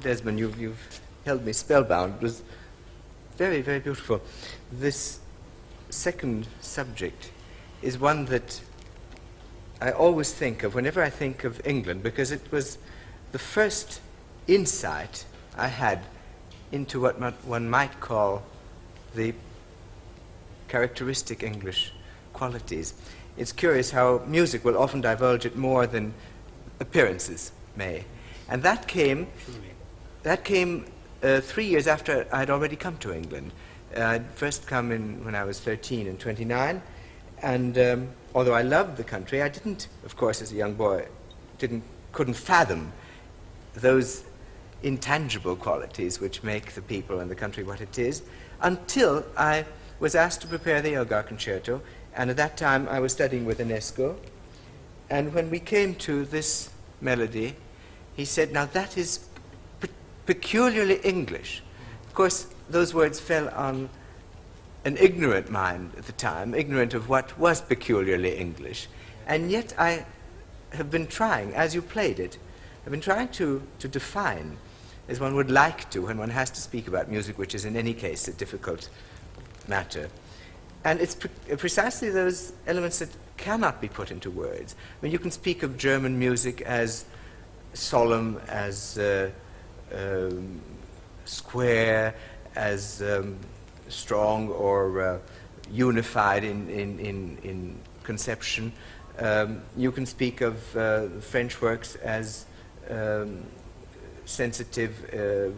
Desmond, you've held me spellbound. It was very, very beautiful. This second subject is one that I always think of whenever I think of England, because it was the first insight I had into what one might call the characteristic English qualities. It's curious how music will often divulge it more than appearances may. And that came 3 years after I'd already come to England. I'd first come in when I was 13 and 29, and although I loved the country, I didn't, of course, as a young boy, couldn't fathom those intangible qualities which make the people and the country what it is, until I was asked to prepare the Elgar Concerto, and at that time I was studying with Enescu, and when we came to this melody, he said, "Now that is peculiarly English." Of course, those words fell on an ignorant mind at the time, ignorant of what was peculiarly English, and yet I have been trying, as you played it, I've been trying to define, as one would like to when one has to speak about music, which is in any case a difficult matter. And it's precisely those elements that cannot be put into words. I mean, you can speak of German music as solemn, as square, as strong or unified in conception. You can speak of French works as sensitive,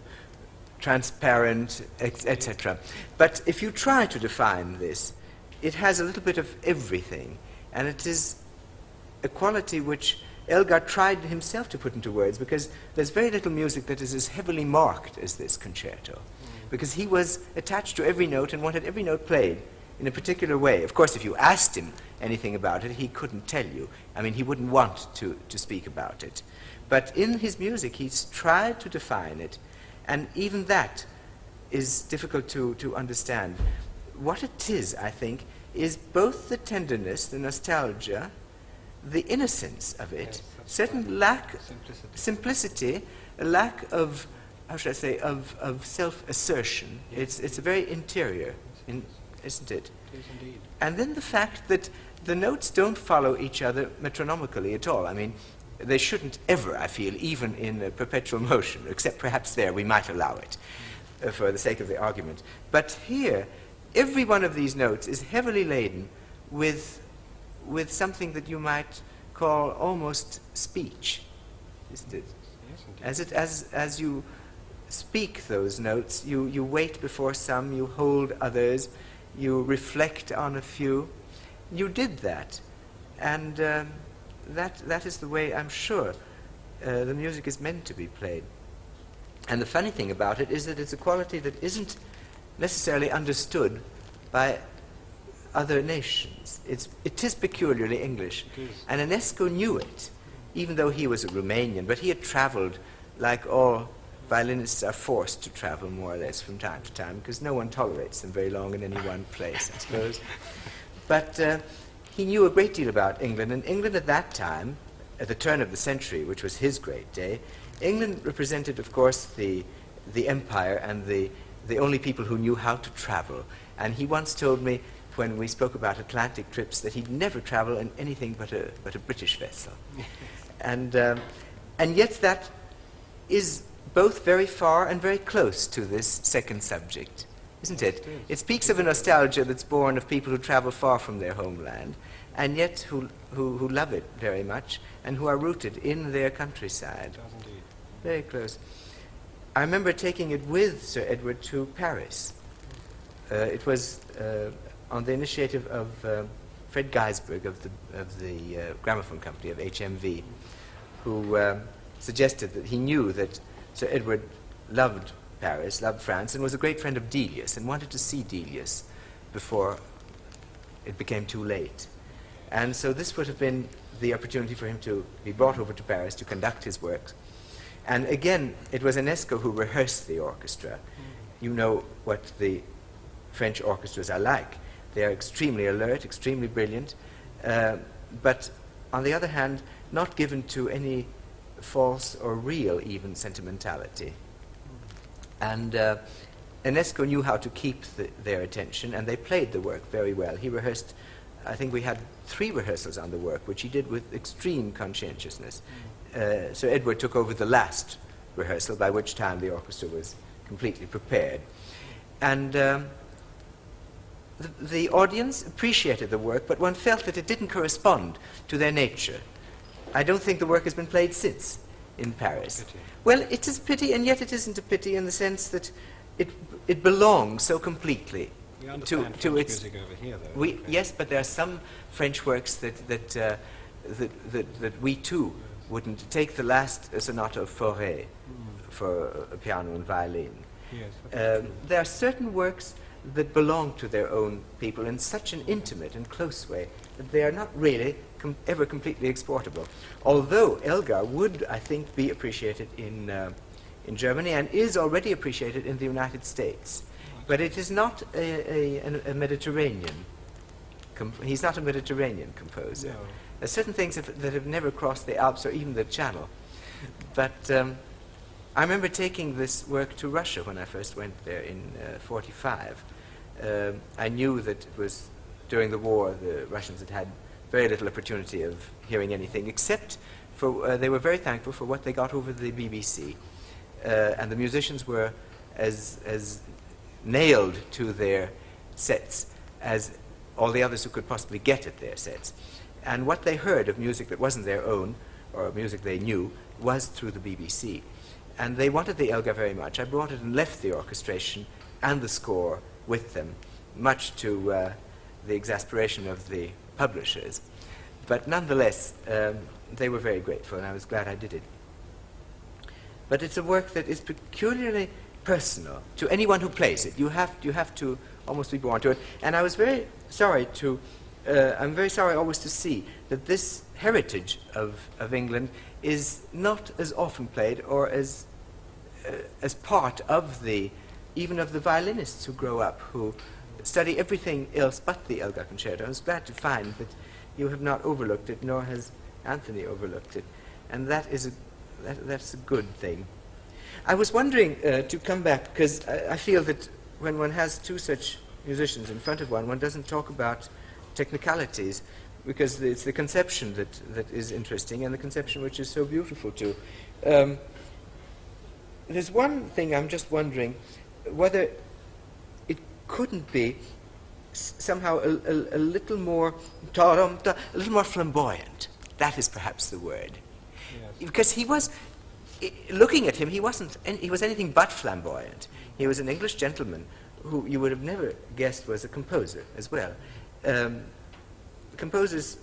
transparent, etc. But if you try to define this, it has a little bit of everything, and it is a quality which Elgar tried himself to put into words, because there's very little music that is as heavily marked as this concerto, because he was attached to every note and wanted every note played in a particular way. Of course, if you asked him anything about it, he couldn't tell you. I mean, he wouldn't want to speak about it. But in his music, he's tried to define it, and even that is difficult to understand. What it is, I think, is both the tenderness, the nostalgia, the innocence of it, certain lack, simplicity, a lack of, how should I say, of self-assertion. It's a very interior, isn't it? It is indeed. And then the fact that the notes don't follow each other metronomically at all. I mean, they shouldn't ever, I feel, even in a perpetual motion, except perhaps there we might allow it for the sake of the argument. But here, every one of these notes is heavily laden with something that you might call almost speech, isn't it? Yes, indeed. As you speak those notes, you wait before some, you hold others, you reflect on a few. You did that, and that is the way, I'm sure, the music is meant to be played. And the funny thing about it is that it's a quality that isn't necessarily understood by other nations. It is peculiarly English. It is. And Enescu knew it, even though he was a Romanian, but he had traveled like all violinists are forced to travel more or less from time to time, because no one tolerates them very long in any one place, I suppose. But he knew a great deal about England, and England at that time, at the turn of the century, which was his great day, England represented, of course, the empire and the only people who knew how to travel. And he once told me, when we spoke about Atlantic trips, that he'd never travel in anything but a British vessel. And yet that is both very far and very close to this second subject, isn't it? It speaks of a nostalgia that's born of people who travel far from their homeland, and yet who love it very much, and who are rooted in their countryside. It does indeed. Very close. I remember taking it with Sir Edward to Paris. It was on the initiative of Fred Geisberg of the Gramophone Company, of HMV, who suggested that he knew that Sir Edward loved Paris, loved France, and was a great friend of Delius, and wanted to see Delius before it became too late. And so this would have been the opportunity for him to be brought over to Paris to conduct his works. And again, it was Enescu who rehearsed the orchestra. You know what the French orchestras are like. They are extremely alert, extremely brilliant, but on the other hand, not given to any false or real even sentimentality. And Enescu knew how to keep their attention, and they played the work very well. He rehearsed, I think we had 3 rehearsals on the work, which he did with extreme conscientiousness. So Edward took over the last rehearsal, by which time the orchestra was completely prepared. And the audience appreciated the work, but one felt that it didn't correspond to their nature. I don't think the work has been played since in Paris. Well, it is a pity, and yet it isn't a pity in the sense that it belongs so completely to its music over here, though. Yes, but there are some French works that we too wouldn't take. The last sonata of Fauré for a piano and violin. Yes, there are certain works that belong to their own people in such an intimate and close way that they are not really ever completely exportable. Although Elgar would, I think, be appreciated in Germany and is already appreciated in the United States. But it is not a Mediterranean. He's not a Mediterranean composer. No. There are certain things that have never crossed the Alps or even the Channel. But I remember taking this work to Russia when I first went there in '45. I knew that it was during the war the Russians had had very little opportunity of hearing anything, except for they were very thankful for what they got over the BBC. And the musicians were as nailed to their sets as all the others who could possibly get at their sets. And what they heard of music that wasn't their own, or music they knew, was through the BBC. And they wanted the Elgar very much. I brought it and left the orchestration and the score with them, much to the exasperation of the publishers. But nonetheless, they were very grateful, and I was glad I did it. But it's a work that is peculiarly personal to anyone who plays it. You have to almost be born to it. And I was very sorry to, I'm very sorry always to see that this heritage of England is not as often played or as part of even of the violinists who grow up, who study everything else but the Elgar Concerto. I was glad to find that you have not overlooked it, nor has Anthony overlooked it. And that is that's a good thing. I was wondering to come back, because I feel that when one has 2 such musicians in front of one doesn't talk about technicalities, because it's the conception that is interesting, and the conception which is so beautiful too. There's one thing I'm just wondering whether it couldn't be somehow a little more a little more flamboyant. That is perhaps the word. Yes. Because he was, looking at him, he was anything but flamboyant. He was an English gentleman who you would have never guessed was a composer as well. Composers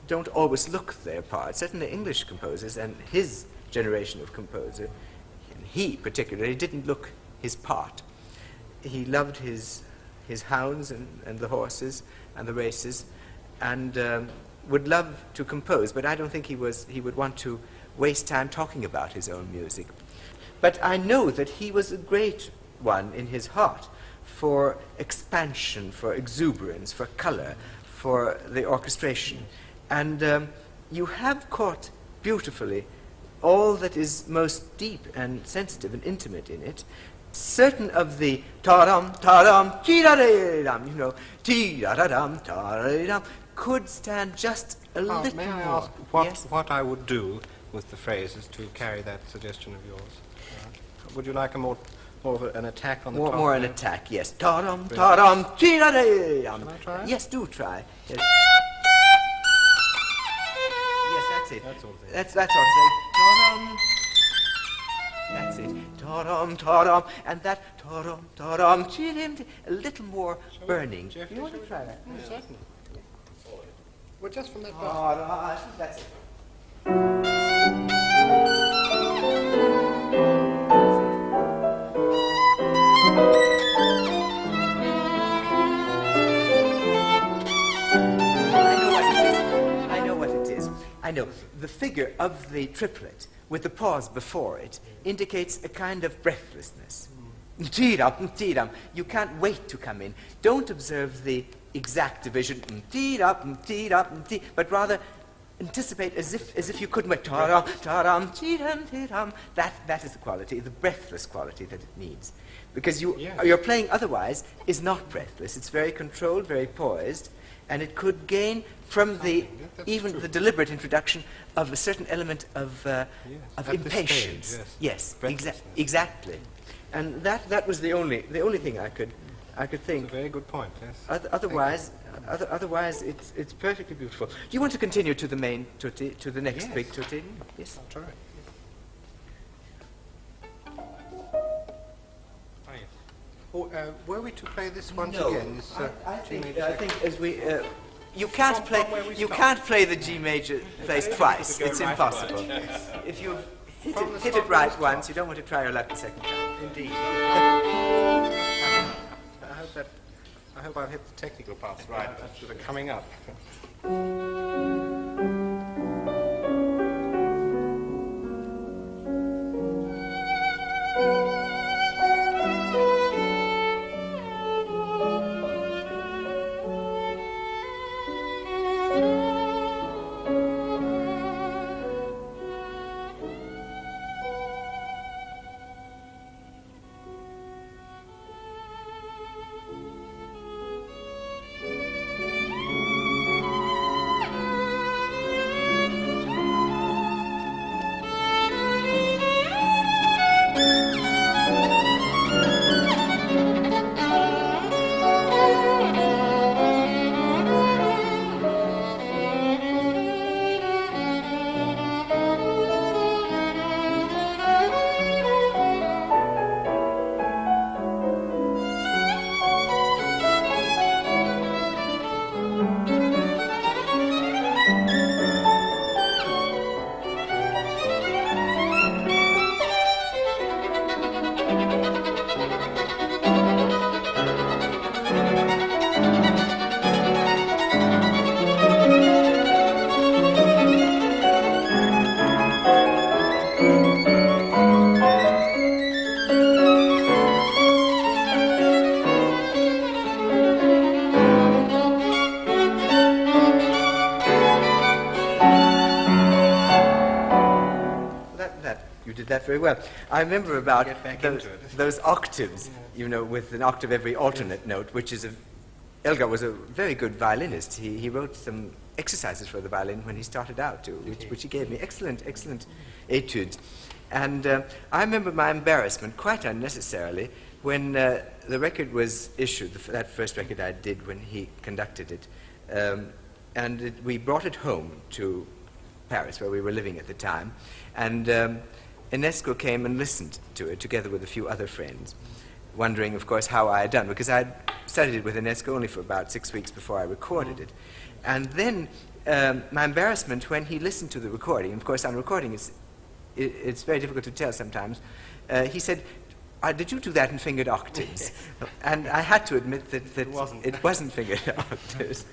don't always look their part. Certainly English composers and his generation of composer, and he particularly didn't look his part. He loved his hounds and the horses and the races, and would love to compose, but I don't think he would want to waste time talking about his own music. But I know that he was a great one in his heart for expansion, for exuberance, for color, for the orchestration. And you have caught beautifully all that is most deep and sensitive and intimate in it. Certain of the ta-dum, ta-dum, ti-da-da-dum, ti-da-da-dum, ta-da-dum, could stand just a little may I more. ask Yes? what I would do with the phrases to carry that suggestion of yours? Would you like more of an attack on the top? More an attack, yes. Ta-dum, ta-dum, ti-da-da-dum. Shall I try? Yes, do try. Yes, yes, that's it. That sort of thing. That's that sort of thing. Ta-dum. That's it. Ta-dum, ta-dum. And that ta-dum, ta-dum, ti-dim, a little more burning. Geoffrey, You want to shall try we- that? Yeah, certainly. Well, just from that part. Ta-dum. That's it. I know. The figure of the triplet, with the pause before it, indicates a kind of breathlessness. Tee-dum, tee-dum. You can't wait to come in. Don't observe the exact division, tee-dum, tee-dum, tee, but rather anticipate as if you could make ta-dum, ta-dum, ti-dum, ti-dum. That is the quality, the breathless quality that it needs. Because your playing otherwise is not breathless. It's very controlled, very poised, and it could gain from the deliberate introduction of a certain element of impatience. Stage, yes, exactly. And that was the only thing I could think. That's a very good point. Yes. Otherwise, it's perfectly beautiful. Do you want to continue to the main tutti, to the next big tutti? Yes. I'll try. Were we to play this once again? This, I think as we you can't play the G major place twice. It's impossible. If you hit it right once, you don't want to try your luck a second time. Indeed. I hope I've hit the technical parts right that are coming up. That very well. I remember about those octaves, with an octave every alternate note, which is Elgar was a very good violinist. He wrote some exercises for the violin when he started out, too, which he gave me. Excellent etudes. And I remember my embarrassment, quite unnecessarily, when the record was issued, that first record I did when he conducted it. We brought it home to Paris, where we were living at the time. And Enescu came and listened to it together with a few other friends, wondering, of course, how I had done, because I had studied it with Enescu only for about 6 weeks before I recorded it. And then my embarrassment when he listened to the recording, of course on recording it's very difficult to tell sometimes, he said, did you do that in fingered octaves? And I had to admit that it wasn't fingered octaves,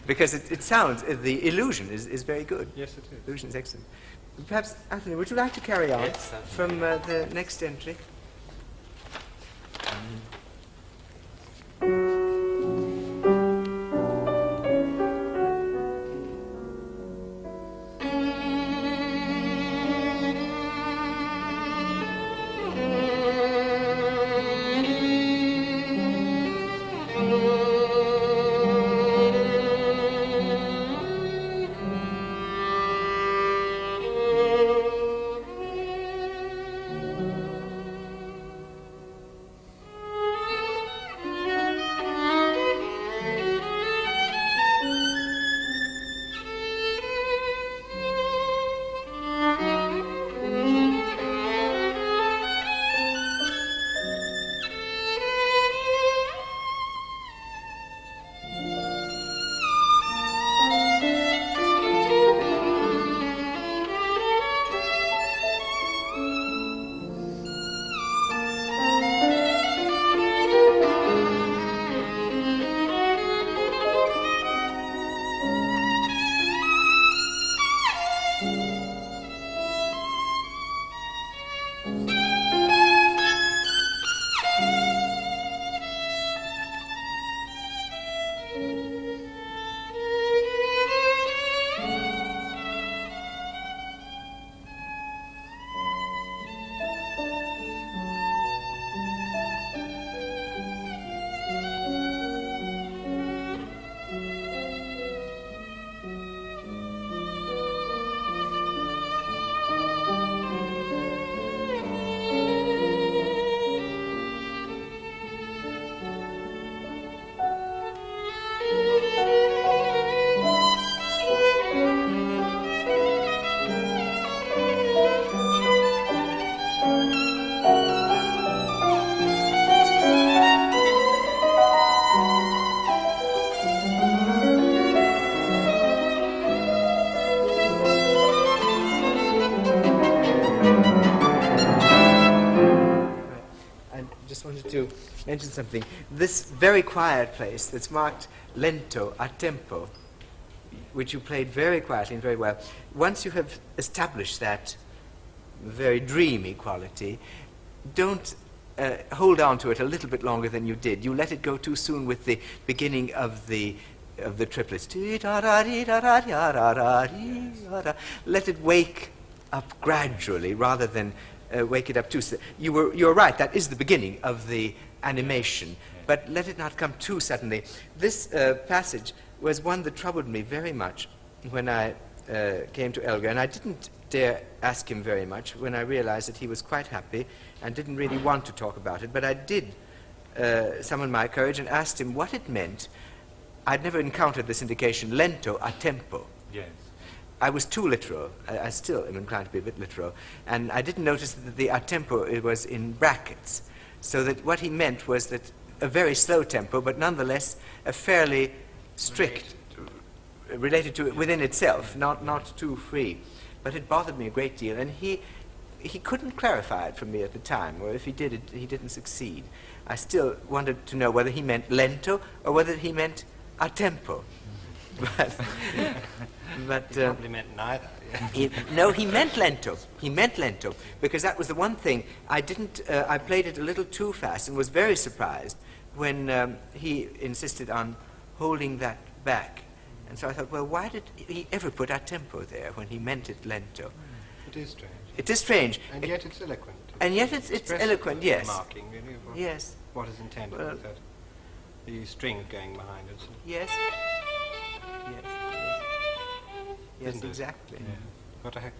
because it sounds, the illusion is very good. Yes, it is. The illusion is excellent. Perhaps, Anthony, would you like to carry on from the next entry? just wanted to mention something. This very quiet place that's marked lento, a tempo, which you played very quietly and very well, once you have established that very dreamy quality, don't hold on to it a little bit longer than you did. You let it go too soon with the beginning of the triplets. Let it wake up gradually rather than wake it up too soon. You're right, that is the beginning of the animation, but let it not come too suddenly. This passage was one that troubled me very much when I came to Elgar, and I didn't dare ask him very much when I realized that he was quite happy and didn't really want to talk about it, but I did summon my courage and asked him what it meant. I'd never encountered this indication, lento a tempo. Yes. I was too literal. I still am inclined to be a bit literal. And I didn't notice that the a tempo it was in brackets. So that what he meant was that a very slow tempo, but nonetheless a fairly strict, related to it within itself, not too free. But it bothered me a great deal. And he couldn't clarify it for me at the time, or if he did, he didn't succeed. I still wanted to know whether he meant lento or whether he meant a tempo. But he probably meant neither. No, he meant lento. He meant lento, because that was the one thing I didn't. I played it a little too fast and was very surprised when he insisted on holding that back. And so I thought, well, why did he ever put a tempo there when he meant it lento? It is strange. It is strange. And yet it's eloquent. And yet it's eloquent, yes. Marking, really, of what, yes. What is intended with that. The string going behind it. Yes. Yes. Yes, exactly. Yeah. Got to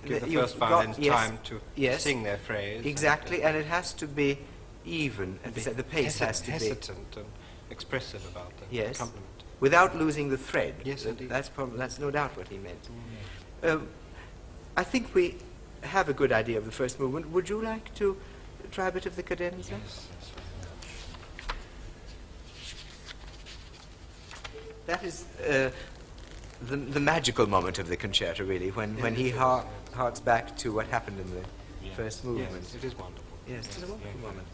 give the first violins time to sing their phrase. Exactly, and it has to be even. The pace has to be hesitant and expressive about the accompaniment. Without losing the thread. Yes, indeed. That's no doubt what he meant. I think we have a good idea of the first movement. Would you like to try a bit of the cadenza? Yes. That is the magical moment of the concerto, really, when he harks back to what happened in the first movement. Yes, it is wonderful. Yes, it's a wonderful moment.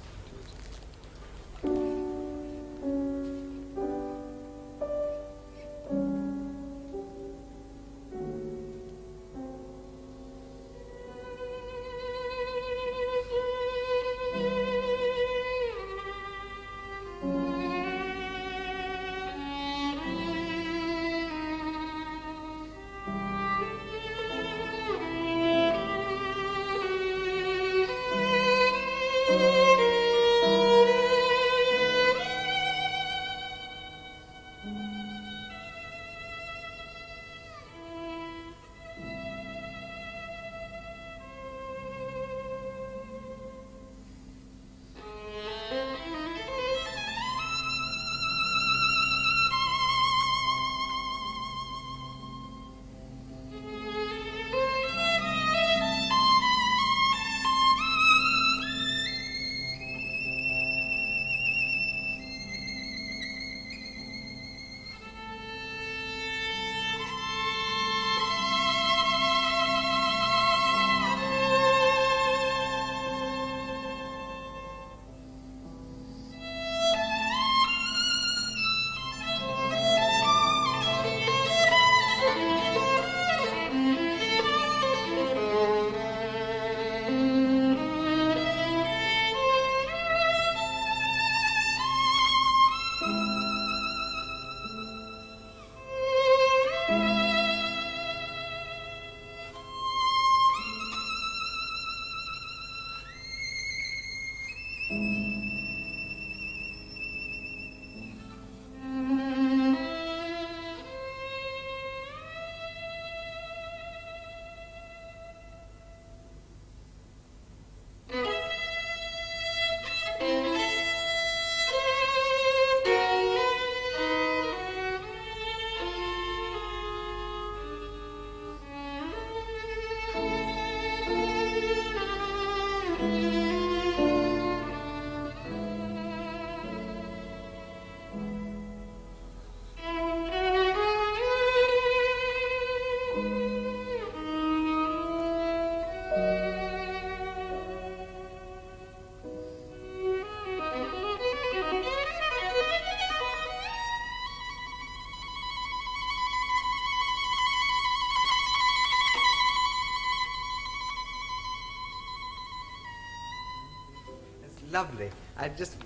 lovely. I just,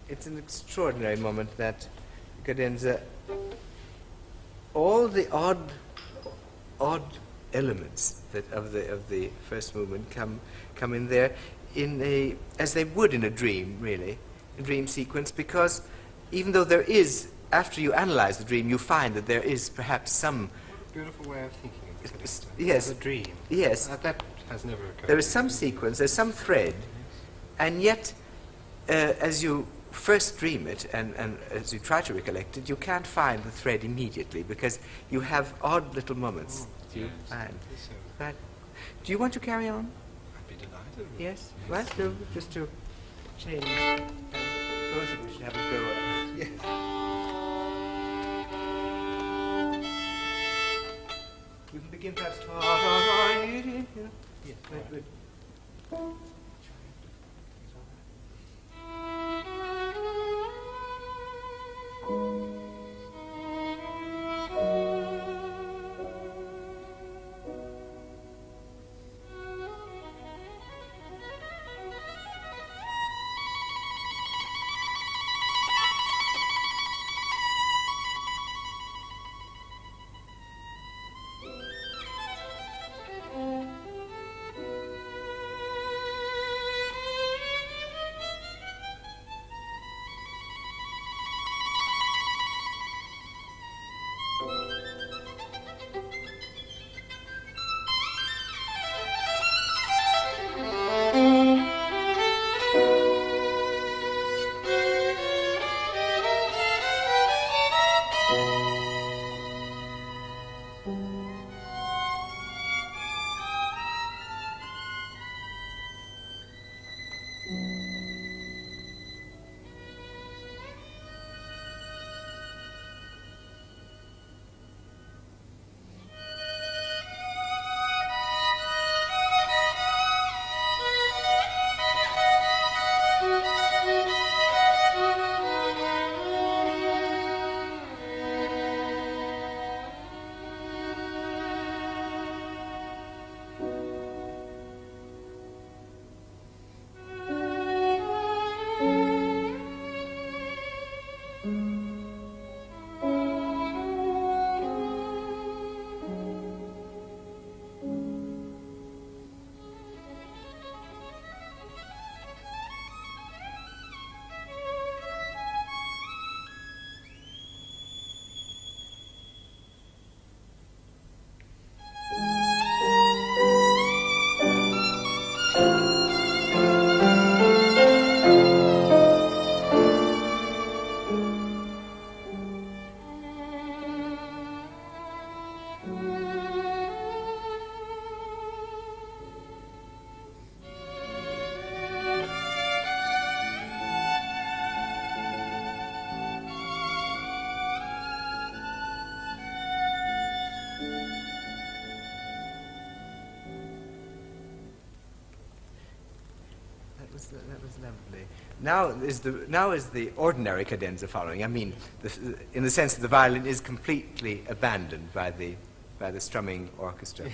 it's an extraordinary moment, that cadenza. All the odd elements of the first movement come in there as they would in a dream, really, a dream sequence, because even though there is, after you analyze the dream, you find that there is perhaps some... Beautiful way of thinking of this. Yes. A dream. Yes. That has never occurred. There is some sequence, there's some thread, and yet, as you first dream it, and as you try to recollect it, you can't find the thread immediately, because you have odd little moments that you find. Right. Do you want to carry on? I'd be delighted. Yes? Well, no, just to change. Both of you should have a go at it. Yes. We can begin perhaps. Yes, very good. That was lovely. Now is the ordinary cadenza following. I mean, in the sense that the violin is completely abandoned by the strumming orchestra.